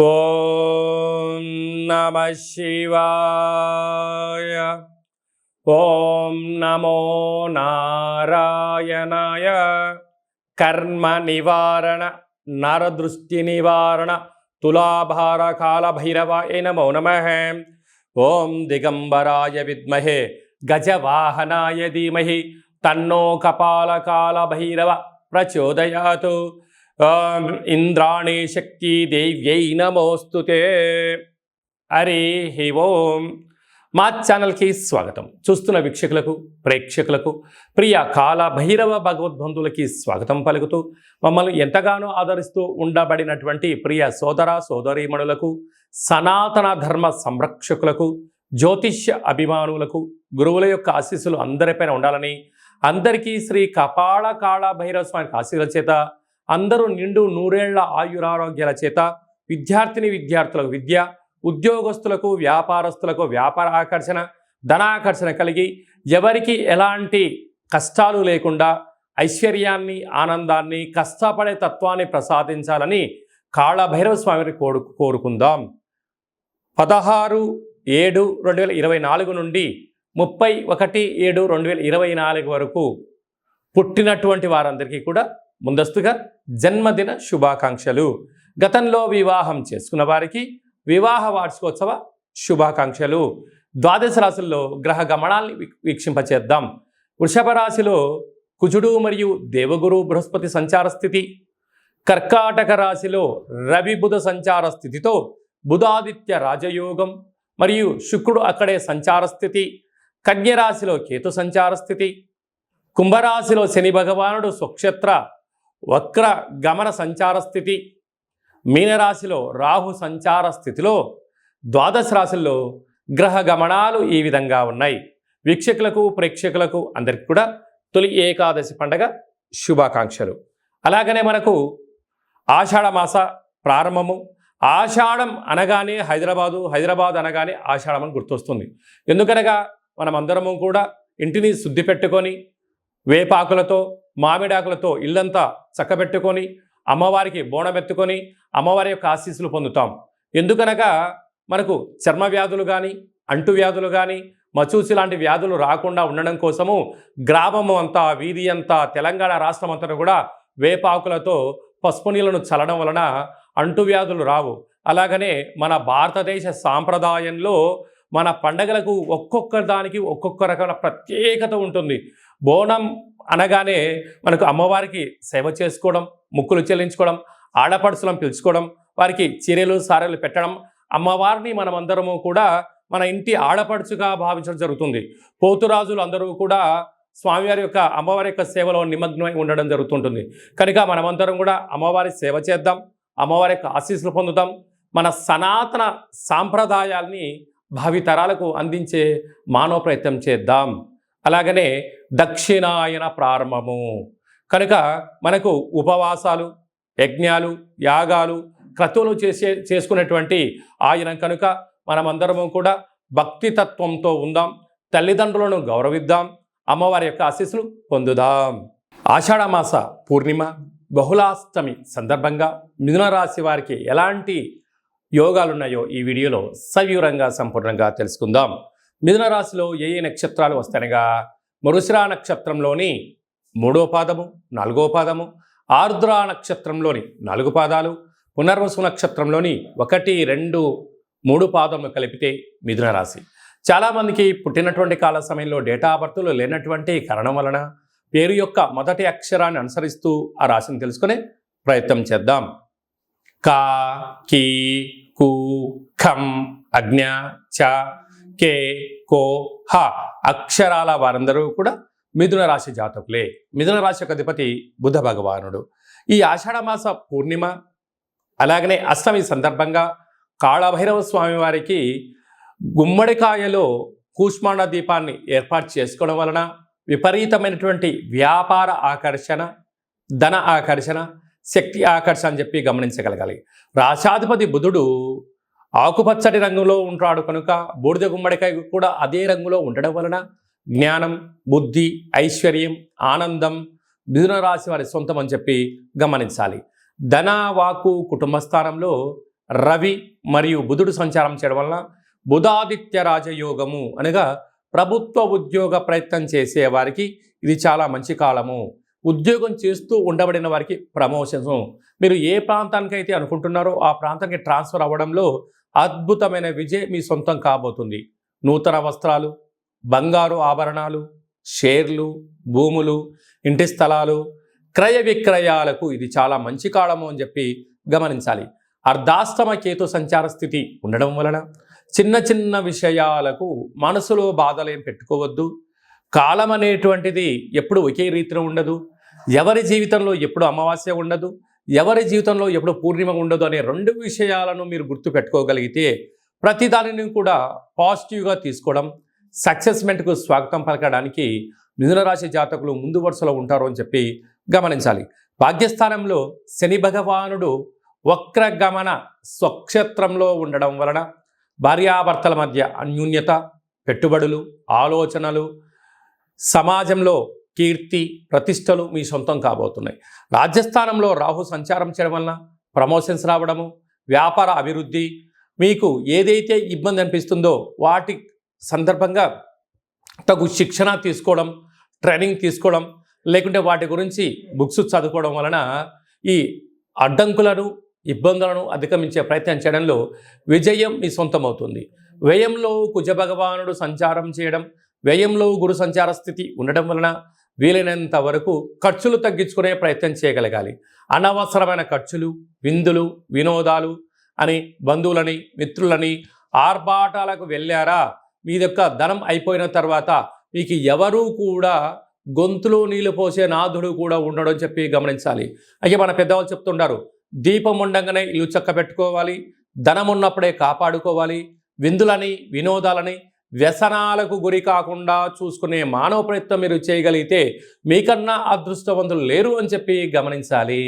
ఓం నమః శివాయ. ఓం నమో నారాయణాయ. కర్మ నివారణ నరదృష్టి నివారణ తులాభార కాల భైరవాయ నమో నమః. ఓం దిగంబరాయ విద్మహే గజవాహనాయ ధీమహి తన్నో కపాల కాల భైరవ ప్రచోదయాతు. ఓం ఇంద్రాణి శక్తి దేవ్యై నమోస్తుతే. హరి ఓం. మా ఛానల్కి స్వాగతం. చూస్తున్న వీక్షకులకు ప్రేక్షకులకు ప్రియ కాల భైరవ భగవద్బంధులకి స్వాగతం పలుకుతూ మమ్మల్ని ఎంతగానో ఆదరిస్తూ ఉండబడినటువంటి ప్రియ సోదర సోదరీమణులకు, సనాతన ధర్మ సంరక్షకులకు, జ్యోతిష్య అభిమానులకు గురువుల యొక్క ఆశీస్సులు అందరిపైన ఉండాలని, అందరికీ శ్రీ కపాల కాళ భైరవ స్వామి ఆశీస్సుల చేత అందరూ నిండు నూరేళ్ల ఆయురారోగ్యాల చేత, విద్యార్థులకు విద్య, ఉద్యోగస్తులకు వ్యాపారస్తులకు వ్యాపార ఆకర్షణ, ధనాకర్షణ కలిగి ఎవరికి ఎలాంటి కష్టాలు లేకుండా ఐశ్వర్యాన్ని, ఆనందాన్ని, కష్టపడే తత్వాన్ని ప్రసాదించాలని కాళభైరవ స్వామిని కోరుకుందాం. 16/7/2024 నుండి 31/7/2024 వరకు పుట్టినటువంటి వారందరికీ కూడా ముందస్తుగా జన్మదిన శుభాకాంక్షలు. గతంలో వివాహం చేసుకున్న వారికి వివాహ వార్షికోత్సవ శుభాకాంక్షలు. ద్వాదశ రాశుల్లో గ్రహ గమనాల్ని వీక్షింపచేద్దాం. వృషభ రాశిలో కుజుడు మరియు దేవగురు బృహస్పతి సంచార స్థితి, కర్కాటక రాశిలో రవి బుధ సంచార స్థితితో బుధాదిత్య రాజయోగం మరియు శుక్రుడు అక్కడే సంచార స్థితి, కన్యరాశిలో కేతు సంచార స్థితి, కుంభరాశిలో శని భగవానుడు స్వక్షేత్ర వక్ర గమన సంచార స్థితి, మీనరాశిలో రాహు సంచార స్థితిలో ద్వాదశ రాశుల్లో గ్రహ గమనాలు ఈ విధంగా ఉన్నాయి. వీక్షకులకు ప్రేక్షకులకు అందరికీ కూడా తొలి ఏకాదశి పండగ శుభాకాంక్షలు. అలాగనే మనకు ఆషాఢ మాస ప్రారంభము. ఆషాఢం అనగానే హైదరాబాద్ అనగానే ఆషాఢం అని గుర్తొస్తుంది. ఎందుకనగా మనమందరము కూడా ఇంటిని శుద్ధి పెట్టుకొని వేపాకులతో మామిడాకులతో ఇల్లంతా చక్కబెట్టుకొని అమ్మవారికి బోనమెత్తుకొని అమ్మవారి యొక్క ఆశీస్సులు పొందుతాం. ఎందుకనగా మనకు చర్మ వ్యాధులు కానీ, అంటువ్యాధులు కానీ, మచూసి లాంటి వ్యాధులు రాకుండా ఉండడం కోసము గ్రామము అంతా, వీధి అంతా, తెలంగాణ రాష్ట్రం అంతా కూడా వేపాకులతో పసుపు నీళ్లను చల్లడం వలన అంటువ్యాధులు రావు. అలాగనే మన భారతదేశ సాంప్రదాయంలో మన పండగలకు ఒక్కొక్క దానికి ఒక్కొక్క రకమైన ప్రత్యేకత ఉంటుంది. బోనం అనగానే మనకు అమ్మవారికి సేవ చేసుకోవడం, ముక్కులు చెల్లించుకోవడం, ఆడపడుచులను పిలుచుకోవడం, వారికి చీరలు సారెలు పెట్టడం, అమ్మవారిని మనమందరము కూడా మన ఇంటి ఆడపడుచుగా భావించడం జరుగుతుంది. పోతురాజులు అందరూ కూడా స్వామివారి యొక్క అమ్మవారి యొక్క సేవలో నిమగ్నమై ఉండడం జరుగుతుంటుంది. కనుక మనమందరం కూడా అమ్మవారి సేవ చేద్దాం, అమ్మవారి యొక్క ఆశీస్సులు పొందుతాం, మన సనాతన సాంప్రదాయాల్ని భావితరాలకు అందించే మానవ ప్రయత్నం చేద్దాం. అలాగనే దక్షిణాయన ప్రారంభము కనుక మనకు ఉపవాసాలు, యజ్ఞాలు, యాగాలు, క్రతువులు చేసుకునేటువంటి ఆయనం కనుక మనమందరము కూడా భక్తి తత్వంతో ఉందాం, తల్లిదండ్రులను గౌరవిద్దాం, అమ్మవారి యొక్క ఆశీస్సులు పొందుదాం. ఆషాఢమాస పూర్ణిమ బహుళాష్టమి సందర్భంగా మిథున రాశి వారికి ఎలాంటి యోగాలున్నాయో ఈ వీడియోలో సవివరంగా సంపూర్ణంగా తెలుసుకుందాం. మిథున రాశిలో ఏ నక్షత్రాలు వస్తాయనగా మృగశిర నక్షత్రంలోని 3వ పాదము, 4వ పాదము, ఆర్ద్ర నక్షత్రంలోని 4 పాదాలు, పునర్వసు నక్షత్రంలోని 1, 2, 3 పాదములు కలిపితే మిథున రాశి. చాలామందికి పుట్టినటువంటి కాల సమయంలో డేటా ఆఫ్ బర్త్లు లేనటువంటి కారణం వలన పేరు యొక్క మొదటి అక్షరాన్ని అనుసరిస్తూ ఆ రాశిని తెలుసుకునే ప్రయత్నం చేద్దాం. కా, కీ, కు, ఖం, అజ్ఞ, చ, కే, కో, హ అక్షరాల వారందరూ కూడా మిథున రాశి జాతకులే. మిథున రాశి యొక్క అధిపతి బుధ భగవానుడు. ఈ ఆషాఢమాస పూర్ణిమ అలాగనే అష్టమి సందర్భంగా కాళభైరవ స్వామి వారికి గుమ్మడికాయలో కూష్మాండ దీపాన్ని ఏర్పాటు చేసుకోవడం వలన విపరీతమైనటువంటి వ్యాపార ఆకర్షణ, ధన ఆకర్షణ, శక్తి ఆకర్షణ అని చెప్పి గమనించగలగాలి. రాశాధిపతి బుధుడు ఆకుపచ్చటి రంగులో ఉంటాడు కనుక బూడిద గుమ్మడికాయ కూడా అదే రంగులో ఉండడం వలన జ్ఞానం, బుద్ధి, ఐశ్వర్యం, ఆనందం మిథున రాశి వారి సొంతం అని చెప్పి గమనించాలి. ధన, వాక్కు, కుటుంబ స్థానంలో రవి మరియు బుధుడు సంచారం చేయడం వలన బుధాదిత్య రాజయోగము అనగా ప్రభుత్వ ఉద్యోగ ప్రయత్నం చేసే వారికి ఇది చాలా మంచి కాలము. ఉద్యోగం చేస్తూ ఉండబడిన వారికి ప్రమోషన్స్, మీరు ఏ ప్రాంతానికైతే అనుకుంటున్నారో ఆ ప్రాంతానికి ట్రాన్స్ఫర్ అవ్వడంలో అద్భుతమైన విజయం మీ సొంతం కాబోతుంది. నూతన వస్త్రాలు, బంగారు ఆభరణాలు, షేర్లు, భూములు, ఇంటి స్థలాలు క్రయ విక్రయాలకు ఇది చాలా మంచి కాలము అని చెప్పి గమనించాలి. అర్ధాష్టమ కేతు సంచార స్థితి ఉండడం వలన చిన్న చిన్న విషయాలకు మనసులో బాధలేం పెట్టుకోవద్దు. కాలం అనేటువంటిది ఎప్పుడు ఒకే రీతిలో ఉండదు. ఎవరి జీవితంలో ఎప్పుడు అమావాస్య ఉండదు, ఎవరి జీవితంలో ఎప్పుడు పూర్ణిమ ఉండదు అనే రెండు విషయాలను మీరు గుర్తు పెట్టుకోగలిగితే ప్రతి దానిని కూడా పాజిటివ్గా తీసుకోవడం, సక్సెస్మెంట్కు స్వాగతం పలకడానికి మిథున రాశి జాతకులు ముందు వరుసలో ఉంటారు అని చెప్పి గమనించాలి. భాగ్యస్థానంలో శని భగవానుడు వక్రగమన స్వక్షేత్రంలో ఉండడం వలన భార్యాభర్తల మధ్య అన్యూన్యత, పెట్టుబడులు, ఆలోచనలు, సమాజంలో కీర్తి ప్రతిష్టలు మీ సొంతం కాబోతున్నాయి. రాజ్యస్థానంలో రాహు సంచారం చేయడం వలన ప్రమోషన్స్ రావడము, వ్యాపార అభివృద్ధి, మీకు ఏదైతే ఇబ్బంది అనిపిస్తుందో వాటి సందర్భంగా తగు శిక్షణ తీసుకోవడం, ట్రైనింగ్ తీసుకోవడం, లేకుంటే వాటి గురించి బుక్స్ చదువుకోవడం వలన ఈ అడ్డంకులను, ఇబ్బందులను అధిగమించే ప్రయత్నం చేయడంలో విజయం మీ సొంతమవుతుంది. వ్యయంలో కుజ భగవానుడు సంచారం చేయడం, వ్యయంలో గురు సంచార స్థితి ఉండడం వలన వీలైనంత వరకు ఖర్చులు తగ్గించుకునే ప్రయత్నం చేయగలగాలి. అనవసరమైన ఖర్చులు, విందులు, వినోదాలు అని బంధువులని, మిత్రులని, ఆర్భాటాలకు వెళ్ళారా, మీ యొక్క ధనం అయిపోయిన తర్వాత మీకు ఎవరూ కూడా గొంతులో నీళ్లు పోసే నాథుడు కూడా ఉండడం చెప్పి గమనించాలి. అయితే మన పెద్దవాళ్ళు చెప్తుంటారు, దీపం ఉండగానే ఇల్లు చక్క పెట్టుకోవాలి, ధనం ఉన్నప్పుడే కాపాడుకోవాలి, విందులని, వినోదాలని, వ్యసనాలకు గురి కాకుండా చూసుకునే మానవ ప్రయత్నం మీరు చేయగలిగితే మీకన్నా అదృష్టవంతులు లేరు అని చెప్పి గమనించాలి.